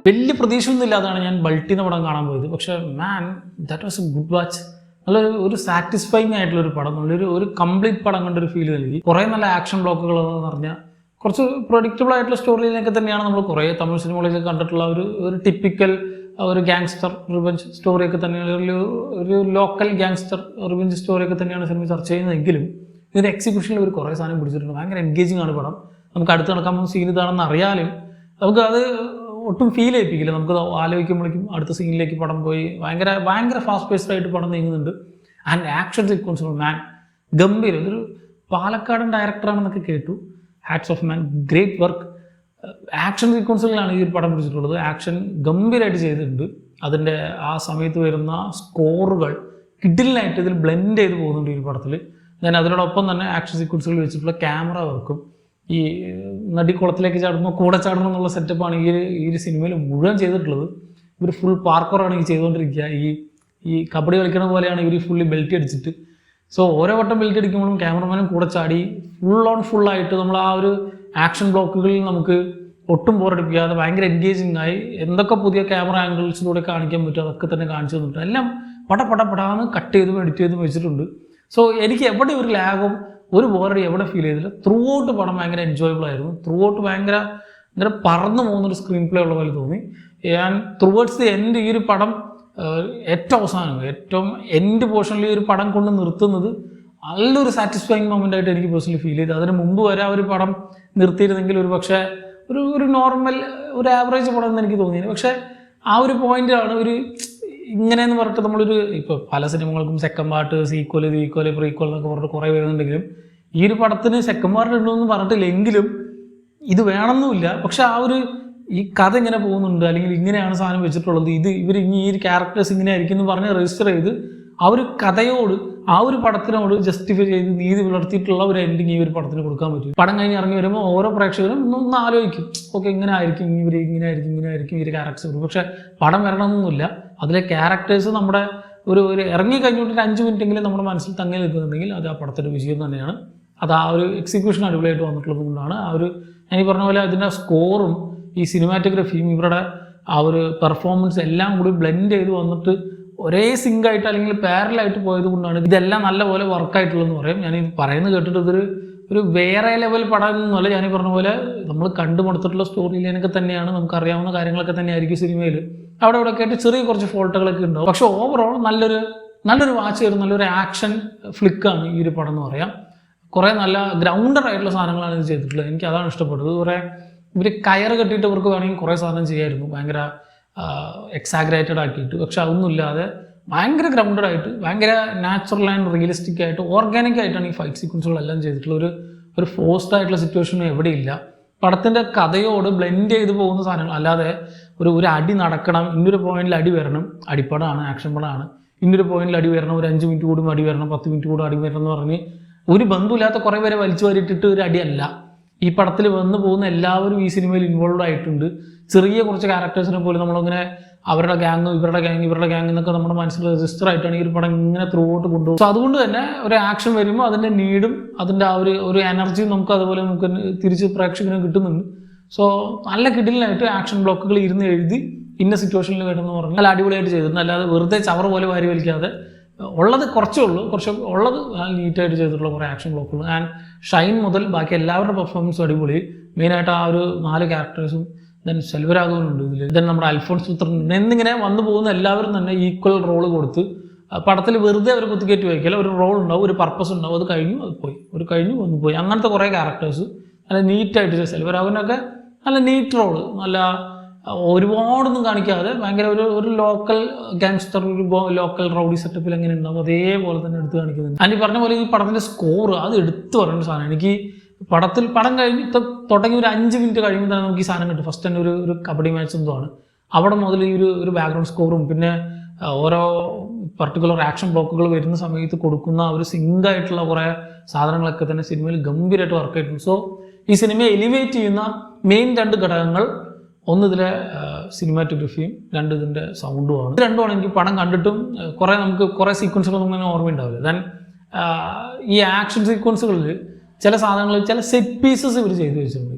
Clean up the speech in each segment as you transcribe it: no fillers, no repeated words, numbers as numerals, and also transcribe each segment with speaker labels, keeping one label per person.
Speaker 1: വലിയ പ്രതീക്ഷയൊന്നും ഇല്ലാതാണ് ഞാൻ ബൾട്ടിന്ന് പടം കാണാൻ പോയത്. പക്ഷേ മാൻ that was A good watch. നല്ലൊരു സാറ്റിസ്ഫൈങ് ആയിട്ടുള്ളൊരു പടം, ഒരു കംപ്ലീറ്റ് പടം കണ്ടൊരു ഫീൽ നൽകി. കുറേ നല്ല ആക്ഷൻ ബ്ലോക്കുകൾ എന്ന് പറഞ്ഞാൽ കുറച്ച് പ്രൊഡിക്റ്റബിൾ ആയിട്ടുള്ള സ്റ്റോറിയിലൊക്കെ തന്നെയാണ് നമ്മൾ കുറേ തമിഴ് സിനിമകളിലൊക്കെ കണ്ടിട്ടുള്ള ഒരു ടിപ്പിക്കൽ ഒരു ഗാങ്സ്റ്റർ റിവെഞ്ച് സ്റ്റോറിയൊക്കെ തന്നെയാണ്, ഒരു ലോക്കൽ ഗാങ്സ്റ്റർ റിവെഞ്ച് സ്റ്റോറിയൊക്കെ തന്നെയാണ് സിനിമ ചർച്ച ചെയ്യുന്നതെങ്കിലും ഇതിൻ്റെ എക്സിക്യൂഷനിൽ ഒരു കുറേ സാധനം പിടിച്ചിട്ടുണ്ട്. ഭയങ്കര എൻഗേജിങ് ആണ് പടം. നമുക്ക് അടുത്ത് നടക്കാൻ പോകുന്ന സീൻ ഇതാണെന്ന് അറിയാലും നമുക്ക് അത് ഒട്ടും ഫീൽ ചെയ്യിപ്പിക്കില്ല. നമുക്ക് ആലോചിക്കുമ്പോഴേക്കും അടുത്ത സീനിലേക്ക് പടം പോയി ഭയങ്കര ഫാസ്റ്റ് പേസ്ഡ് ആയിട്ട് പടം നീങ്ങുന്നുണ്ട്. ആൻഡ് ആക്ഷൻ സീക്വൻസുകൾ മാൻ ഗംഭീരം. ഇതൊരു പാലക്കാടൻ ഡയറക്ടറാണെന്നൊക്കെ കേട്ടു. Hats off man, great work. Action സീക്വൻസുകളാണ് ഈ ഒരു പടം പിടിച്ചിട്ടുള്ളത്. ആക്ഷൻ ഗംഭീരമായിട്ട് ചെയ്തിട്ടുണ്ട്. അതിൻ്റെ ആ സമയത്ത് വരുന്ന സ്കോറുകൾ കിഡിലായിട്ട് ഇതിൽ ബ്ലെൻഡ് ചെയ്ത് പോകുന്നുണ്ട് ഈ ഒരു പടത്തിൽ. ഞാൻ അതിനോടൊപ്പം തന്നെ ആക്ഷൻ സീക്വൻസുകൾ വെച്ചിട്ടുള്ള ക്യാമറ വർക്കും ഈ നടിക്കുളത്തിലേക്ക് ചാടുമ്പോൾ കൂടെ ചാടണം എന്നുള്ള സെറ്റപ്പാണ് ഈ ഒരു സിനിമയിൽ മുഴുവൻ ചെയ്തിട്ടുള്ളത്. ഇവർ ഫുൾ പാർക്കറാണ് ഈ ചെയ്തുകൊണ്ടിരിക്കുക. ഈ കബഡി കളിക്കണ പോലെയാണ് ഇവർ ഫുള്ളി ബെൽറ്റ് അടിച്ചിട്ട്. സോ ഓരോ വട്ടം ബെൽറ്റ് അടിക്കുമ്പോഴും ക്യാമറമാനും കൂടെ ചാടി ഫുള്ളായിട്ട് നമ്മൾ ആ ഒരു ആക്ഷൻ ബ്ലോക്കുകളിൽ നമുക്ക് ഒട്ടും ബോറടിപ്പിക്കാതെ ഭയങ്കര എൻഗേജിങ് ആയി എന്തൊക്കെ പുതിയ ക്യാമറ ആംഗിൾസിലൂടെ കാണിക്കാൻ പറ്റും അതൊക്കെ തന്നെ കാണിച്ചു തന്നിട്ടുണ്ട്. എല്ലാം പടപടാന്ന് കട്ട് ചെയ്തും എഡിറ്റ് ചെയ്തും വെച്ചിട്ടുണ്ട്. സോ എനിക്ക് എവിടെ ഒരു ലാഗും ഒരു ബോറടി എവിടെ ഫീൽ ചെയ്തില്ല. ത്രൂ ഔട്ട് പടം ഭയങ്കര എൻജോയബിൾ ആയിരുന്നു. ത്രൂ ഔട്ട് ഭയങ്കര പറന്നു പോകുന്നൊരു സ്ക്രീൻ പ്ലേ ഉള്ള പോലെ തോന്നി. ഞാൻ ത്രൂവേർഡ്സ് ദി എൻഡ് ഈ ഒരു പടം ഏറ്റവും എൻഡ് പോർഷനിൽ ഈ ഒരു പടം കൊണ്ട് നിർത്തുന്നത് നല്ലൊരു സാറ്റിസ്ഫൈങ് മൊമെൻ്റ് ആയിട്ട് എനിക്ക് പേഴ്സണലി ഫീൽ ചെയ്തു. അതിന് മുമ്പ് വരെ ആ ഒരു പടം നിർത്തിയിരുന്നെങ്കിൽ ഒരു പക്ഷേ ഒരു നോർമൽ ഒരു ആവറേജ് പടം എന്ന് എനിക്ക് തോന്നിയത്. പക്ഷേ ആ ഒരു പോയിൻ്റാണ് ഇങ്ങനെയെന്ന് പറഞ്ഞിട്ട് നമ്മളൊരു ഇപ്പോൾ പല സിനിമകൾക്കും സെക്കൻഡ് പാർട്ട്, സീക്വൽ, പ്രീക്വൽ എന്നൊക്കെ പറഞ്ഞിട്ട് കുറേ വരുന്നുണ്ടെങ്കിലും ഈ ഒരു പടത്തിന് സെക്കൻഡ് പാർട്ട് ഉണ്ടെന്ന് പറഞ്ഞിട്ടില്ലെങ്കിലും ഇത് വേണമെന്നുമില്ല. പക്ഷെ ഈ കഥ ഇങ്ങനെ പോകുന്നുണ്ട്, അല്ലെങ്കിൽ ഇങ്ങനെയാണ് സാധനം വെച്ചിട്ടുള്ളത്, ഇവർ ഈ ഒരു ക്യാരക്ടേഴ്സ് ഇങ്ങനെ ആയിരിക്കും എന്ന് പറഞ്ഞ് രജിസ്റ്റർ ചെയ്ത് ആ ഒരു കഥയോട് ആ ഒരു പടത്തിനോട് ജസ്റ്റിഫൈ ചെയ്ത് നീതി പുലർത്തിയിട്ടുള്ള ഒരു എൻഡിങ് ഈ ഒരു പടത്തിന് കൊടുക്കാൻ പറ്റും. പടം കഴിഞ്ഞ് ഇറങ്ങി വരുമ്പോൾ ഓരോ പ്രേക്ഷകരും ഒന്ന് ആലോചിക്കും, ഓക്കെ ഇങ്ങനെ ആയിരിക്കും ഇങ്ങനെ ആയിരിക്കും ഈ ഒരു ക്യാരക്ടേഴ്സ്. പക്ഷെ പടം വരണമെന്നൊന്നുമില്ല. അതിലെ ക്യാരക്ടേഴ്സ് നമ്മുടെ ഒരു ഇറങ്ങി കഴിഞ്ഞിട്ട് 5 മിനിറ്റെങ്കിലും നമ്മുടെ മനസ്സിൽ തങ്ങി നിൽക്കുന്നുണ്ടെങ്കിൽ അത് ആ പടത്തിൻ്റെ വിജയം തന്നെയാണ്. അത് ആ ഒരു എക്സിക്യൂഷൻ അടിപൊളിയായിട്ട് വന്നിട്ടുള്ളത് കൊണ്ടാണ്. ഞാൻ ഈ പറഞ്ഞ പോലെ അതിൻ്റെ സ്കോറും ഈ സിനിമാറ്റോഗ്രഫിയും ഇവരുടെ ആ ഒരു പെർഫോമൻസ് എല്ലാം കൂടി ബ്ലെൻഡ് ചെയ്ത് വന്നിട്ട് ഒരേ സിങ്കായിട്ട് അല്ലെങ്കിൽ പാരലായിട്ട് പോയത് കൊണ്ടാണ് ഇതെല്ലാം നല്ലപോലെ വർക്കായിട്ടുള്ളതെന്ന് പറയും. ഞാൻ പറയുന്നത് കേട്ടിട്ട് ഒരു വേറെ ലെവൽ പടം എന്നല്ല. ഞാൻ പറഞ്ഞ പോലെ നമ്മൾ കണ്ടുമുടുത്തിട്ടുള്ള സ്റ്റോറി ലൈനൊക്കെ തന്നെയാണ്, നമുക്കറിയാവുന്ന കാര്യങ്ങളൊക്കെ തന്നെയായിരിക്കും സിനിമയിൽ. അവിടെയൊക്കെ ആയിട്ട് ചെറിയ കുറച്ച് ഫോൾട്ടുകളൊക്കെ ഉണ്ടാവും. പക്ഷെ ഓവറോൾ നല്ലൊരു വാച്ച് ആയിരുന്നു, നല്ലൊരു ആക്ഷൻ ഫ്ലിക്കാണ് ഈ ഒരു പടം എന്ന് പറയാം. കുറേ നല്ല ഗ്രൗണ്ടഡ് ആയിട്ടുള്ള സാധനങ്ങളാണ് ഇത് ചെയ്തിട്ടുള്ളത്. എനിക്ക് അതാണ് ഇഷ്ടപ്പെട്ടത്. ഇവർ കയറ് കെട്ടിയിട്ട് ഇവർക്ക് വേണമെങ്കിൽ കുറേ സാധനം ചെയ്യായിരുന്നു, ഭയങ്കര എക്സാഗ്രേറ്റഡ് ആക്കിയിട്ട്. പക്ഷെ അതൊന്നുമില്ലാതെ ഭയങ്കര ഗ്രൗണ്ടഡ് ആയിട്ട് ഭയങ്കര നാച്ചുറൽ ആൻഡ് റിയലിസ്റ്റിക് ആയിട്ട് ഓർഗാനിക് ആയിട്ടാണ് ഈ ഫൈറ്റ് സീക്വൻസുകളെല്ലാം ചെയ്തിട്ടുള്ള. ഒരു ഫോഴ്സ്ഡ് ആയിട്ടുള്ള സിറ്റുവേഷനും എവിടെയില്ല. പടത്തിൻ്റെ കഥയോട് ബ്ലെൻഡ് ചെയ്ത് പോകുന്ന സാധനങ്ങൾ അല്ലാതെ ഒരു അടി നടക്കണം, ഇന്നൊരു പോയിന്റിൽ അടി വരണം, അടിപ്പടമാണ്, ആക്ഷൻ പടമാണ്, ഇന്നൊരു പോയിന്റിൽ അടി വരണം, ഒരു 5 മിനിറ്റ് കൂടും അടി വരണം, 10 മിനിറ്റ് കൂടും അടി വരണം എന്ന് പറഞ്ഞ് ഒരു ബന്ധമില്ലാത്ത കുറേ പേരെ വലിച്ചു വാരിയിട്ടിട്ട് ഒരു അടിയല്ല. ഈ പടത്തിൽ വന്നു പോകുന്ന എല്ലാവരും ഈ സിനിമയിൽ ഇൻവോൾവ് ആയിട്ടുണ്ട്. ചെറിയ കുറച്ച് ക്യാരക്ടേഴ്സിനെ പോലും നമ്മളിങ്ങനെ അവരുടെ ഗ്യാങ് ഇവരുടെ ഗ്യാങ് എന്നൊക്കെ നമ്മുടെ മനസ്സിൽ രജിസ്റ്റർ ആയിട്ടാണ് ഈ ഒരു പടം ഇങ്ങനെ ത്രൂ ഔട്ട് കൊണ്ടുപോകും. സോ അതുകൊണ്ട് തന്നെ ഒരു ആക്ഷൻ വരുമ്പോൾ അതിൻ്റെ നീഡും അതിൻ്റെ ആ ഒരു എനർജിയും അതുപോലെ നമുക്ക് തിരിച്ച് പ്രേക്ഷകന് കിട്ടുന്നുണ്ട്. സോ നല്ല കിടിലായിട്ട് ആക്ഷൻ ബ്ലോക്കുകൾ ഇരുന്ന് എഴുതി ഇന്ന സിറ്റുവേഷനിൽ വേണമെന്ന് പറഞ്ഞാൽ നല്ല അടിപൊളിയായിട്ട് ചെയ്തിട്ടുണ്ട്. അല്ലാതെ വെറുതെ ചവർ പോലെ വാരി വലിക്കാതെ ഉള്ളത് കുറച്ചേ ഉള്ളൂ, ഉള്ളത് നീറ്റായിട്ട് ചെയ്തിട്ടുള്ള കുറേ ആക്ഷൻ ബ്ലോക്കുകൾ. ആൻഡ് ഷൈൻ മുതൽ ബാക്കി എല്ലാവരുടെ പെർഫോമൻസും അടിപൊളി. മെയിനായിട്ട് ആ ഒരു 4 ക്യാരക്ടേഴ്സും ദെൻ സെൽവരാഘവനുണ്ട് ഇതിൽ, ദെൻ നമ്മുടെ അൽഫോൺസ് പുത്രൻ എന്നിങ്ങനെ വന്നു പോകുന്ന എല്ലാവരും തന്നെ ഈക്വൽ റോള് കൊടുത്ത് പടത്തിൽ വെറുതെ അവർ കുത്തിക്കയറ്റി വയ്ക്കില്ല. ഒരു റോൾ ഉണ്ടാവും, ഒരു പർപ്പസ് ഉണ്ടാവും, അത് കഴിഞ്ഞു അത് പോയി, വന്നു പോയി. അങ്ങനത്തെ കുറേ ക്യാരക്ടേഴ്സ് നല്ല നീറ്റായിട്ട്. സെൽവരാഘവനൊക്കെ നല്ല നീറ്റ് റോള്, നല്ല ഒരുപാടൊന്നും കാണിക്കാതെ ഭയങ്കര ഒരു ലോക്കൽ ഗാങ്സ്റ്റർ, ഒരു ലോക്കൽ റൗഡി സെറ്റപ്പിൽ എങ്ങനെ ഉണ്ടാവും അതേപോലെ തന്നെ എടുത്ത് കാണിക്കുന്നുണ്ട്. ആൻഡ് ഈ പറഞ്ഞ പോലെ ഈ പടത്തിൻ്റെ സ്കോർ അത് എടുത്തു പറയേണ്ട സാധനം. എനിക്ക് പടം കഴിഞ്ഞ് തുടങ്ങി ഒരു 5 മിനിറ്റ് കഴിയുമ്പോൾ തന്നെ നമുക്ക് ഈ സാധനം കിട്ടും. ഫസ്റ്റ് തന്നെ ഒരു കബഡി മാച്ച് എന്തുവാണ്, അവിടെ മുതൽ ഈ ഒരു ബാക്ക്ഗ്രൗണ്ട് സ്കോറും പിന്നെ ഓരോ പർട്ടിക്കുലർ ആക്ഷൻ ബ്ലോക്കുകൾ വരുന്ന സമയത്ത് കൊടുക്കുന്ന ഒരു സിങ്കായിട്ടുള്ള കുറേ സാധനങ്ങളൊക്കെ തന്നെ സിനിമയിൽ ഗംഭീരമായിട്ട് വർക്ക് ആയിട്ടുണ്ട്. സോ ഈ സിനിമയെ എലിവേറ്റ് ചെയ്യുന്ന മെയിൻ 2 ഘടകങ്ങൾ, ഒന്ന് ഇതിലെ സിനിമാറ്റോഗ്രഫിയും 2 ഇതിൻ്റെ സൗണ്ടുമാണ്. ഇത് രണ്ടുമാണ് എനിക്ക് പടം കണ്ടിട്ടും നമുക്ക് കുറേ സീക്വൻസുകളൊന്നും അങ്ങനെ ഓർമ്മയുണ്ടാവില്ല. ദെൻ ഈ ആക്ഷൻ സീക്വൻസുകളിൽ ചില സാധനങ്ങൾ, ചില സെറ്റ് പീസസ് ഇവർ ചെയ്തു വെച്ചിട്ടുണ്ട്.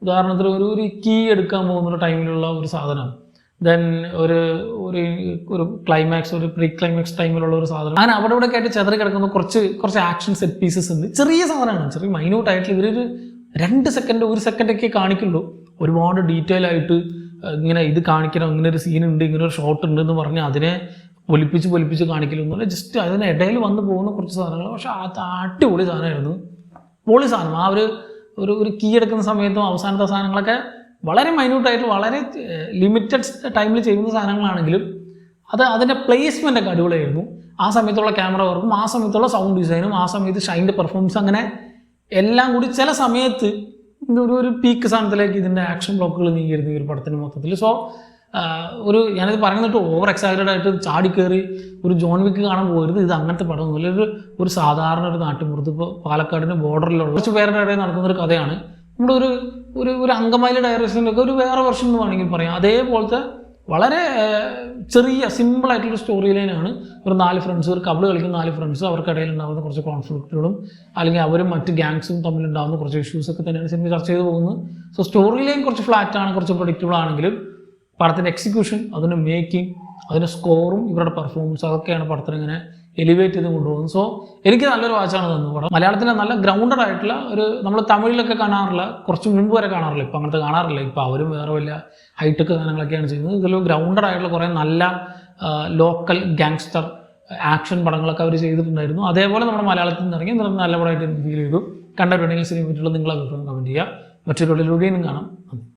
Speaker 1: ഉദാഹരണത്തിന് ഒരു കീ എടുക്കാൻ പോകുന്ന ടൈമിലുള്ള ഒരു സാധനം ദെൻ ഒരു ഒരു ഒരു ക്ലൈമാക്സ്, ഒരു പ്രീ ക്ലൈമാക്സ് ടൈമിലുള്ള ഒരു സാധനം, അങ്ങനെ അവിടെ ഇവിടെ ആയിട്ട് ചെതറി കിടക്കുന്ന കുറച്ച് ആക്ഷൻ സെറ്റ് പീസസ് ഉണ്ട്. ചെറിയ സാധനമാണ്, ചെറിയ മൈന്യൂട്ടായിട്ടുള്ള. ഇവരൊരു 2 സെക്കൻഡ് 1 സെക്കൻഡൊക്കെ കാണിക്കുള്ളൂ. ഒരുപാട് ഡീറ്റെയിൽ ആയിട്ട് ഇങ്ങനെ ഇത് കാണിക്കണം, ഇങ്ങനെ ഒരു സീൻ ഉണ്ട്, ഇങ്ങനെ ഒരു ഷോട്ട് ഉണ്ട് എന്ന് പറഞ്ഞ് അതിനെ പൊലിപ്പിച്ച് കാണിക്കലൊന്നുമില്ല. ജസ്റ്റ് അതിനിടയിൽ വന്ന് പോകുന്ന കുറച്ച് സാധനങ്ങൾ. പക്ഷെ അത് അടിപൊളി സാധനമായിരുന്നു, പൊളി സാധനം. ആ ഒരു കീ എടുക്കുന്ന സമയത്തും അവസാനത്തെ സാധനങ്ങളൊക്കെ വളരെ മൈന്യൂട്ടായിട്ട് വളരെ ലിമിറ്റഡ് ടൈമിൽ ചെയ്യുന്ന സാധനങ്ങളാണെങ്കിലും അതിൻ്റെ പ്ലേസ്മെൻ്റ് ഒക്കെ അടിപൊളിയായിരുന്നു. ആ സമയത്തുള്ള ക്യാമറ വർക്കും, ആ സമയത്തുള്ള സൗണ്ട് ഡിസൈനും, ആ സമയത്ത് ഷൈൻ്റെ പെർഫോമൻസ്, അങ്ങനെ എല്ലാം കൂടി ചില സമയത്ത് ഒരു പീക്ക് സാധനത്തിലേക്ക് ഇതിൻ്റെ ആക്ഷൻ ബ്ലോക്കുകൾ നീങ്ങിയിരുന്നു ഈ ഒരു പടത്തിന് മൊത്തത്തിൽ. സോ ഞാനിത് പറയുന്നിട്ട് ഓവർ എക്സൈറ്റഡ് ആയിട്ട് ചാടിക്കയറി ഒരു ജോൺ വിക്ക് കാണാൻ പോകരുത്. ഇത് അങ്ങനത്തെ പടമൊന്നുമില്ല. ഒരു സാധാരണ ഒരു നാട്ടുമ്പുറത്ത്, ഇപ്പോൾ പാലക്കാടിൻ്റെ ബോർഡറിലുള്ള കുറച്ച് പേരുടെ ഇടയിൽ നടക്കുന്നൊരു കഥയാണ്. നമ്മുടെ ഒരു അങ്കമാലി ഡയറക്ഷൻ്റെ ഒക്കെ ഒരു വേറെ വെർഷൻ എന്ന് വേണമെങ്കിൽ പറയാം. അതേപോലത്തെ വളരെ ചെറിയ സിമ്പിളായിട്ടുള്ള സ്റ്റോറി ലൈനാണ്. ഒരു 4 ഫ്രണ്ട്സ്, ഒരു കബിൾ കളിക്കുന്ന 4 ഫ്രണ്ട്സ്, അവർക്കിടയിൽ ഉണ്ടാകുന്ന കുറച്ച് കോൺഫ്ലിക്റ്റുകളും അല്ലെങ്കിൽ അവരും മറ്റ് ഗ്യാങ്സും തമ്മിലുണ്ടാകുന്ന കുറച്ച് ഇഷ്യൂസൊക്കെ തന്നെയാണ് സിനിമ ചർച്ച ചെയ്ത് പോകുന്നത്. സോ സ്റ്റോറി ലൈൻ കുറച്ച് ഫ്ലാറ്റാണ്, കുറച്ച് പ്രൊഡിക്റ്റബിൾ ആണെങ്കിലും പടത്തിൻ്റെ എക്സിക്യൂഷൻ, അതിൻ്റെ മേക്കിംഗ്, അതിൻ്റെ സ്കോറും ഇവരുടെ പെർഫോമൻസ്, അതൊക്കെയാണ് പടത്തിന് ഇങ്ങനെ എലിവേറ്റ് ചെയ്ത് കൊണ്ടുപോകുന്നത്. സോ എനിക്ക് നല്ലൊരു വാച്ചാണ് തന്നത് പടം. മലയാളത്തിലെ നല്ല ഗ്രൗണ്ടഡ് ആയിട്ടുള്ള നമ്മൾ തമിഴിലൊക്കെ കാണാറില്ല, കുറച്ച് മുമ്പ് വരെ കാണാറില്ല, ഇപ്പം അങ്ങനത്തെ കാണാറില്ല. ഇപ്പോൾ അവരും വേറെ വലിയ ഹൈടെക് സാധനങ്ങളൊക്കെയാണ് ചെയ്യുന്നത്. ഇതിലും ഗ്രൗണ്ടഡ് ആയിട്ടുള്ള കുറേ നല്ല ലോക്കൽ ഗാങ്സ്റ്റർ ആക്ഷൻ പടങ്ങളൊക്കെ അവർ ചെയ്തിട്ടുണ്ടായിരുന്നു. അതേപോലെ നമ്മുടെ മലയാളത്തിൽ നിന്ന് ഇറങ്ങി നല്ല പടമായിട്ട് എനിക്ക് ഫീൽ ചെയ്തു. കണ്ടിട്ടുണ്ടെങ്കിൽ സിനിമ പറ്റിയുള്ള നിങ്ങളെ അഭിപ്രായം കമൻറ്റ് ചെയ്യുക. മറ്റൊരു വീഡിയോയിലും കാണാം.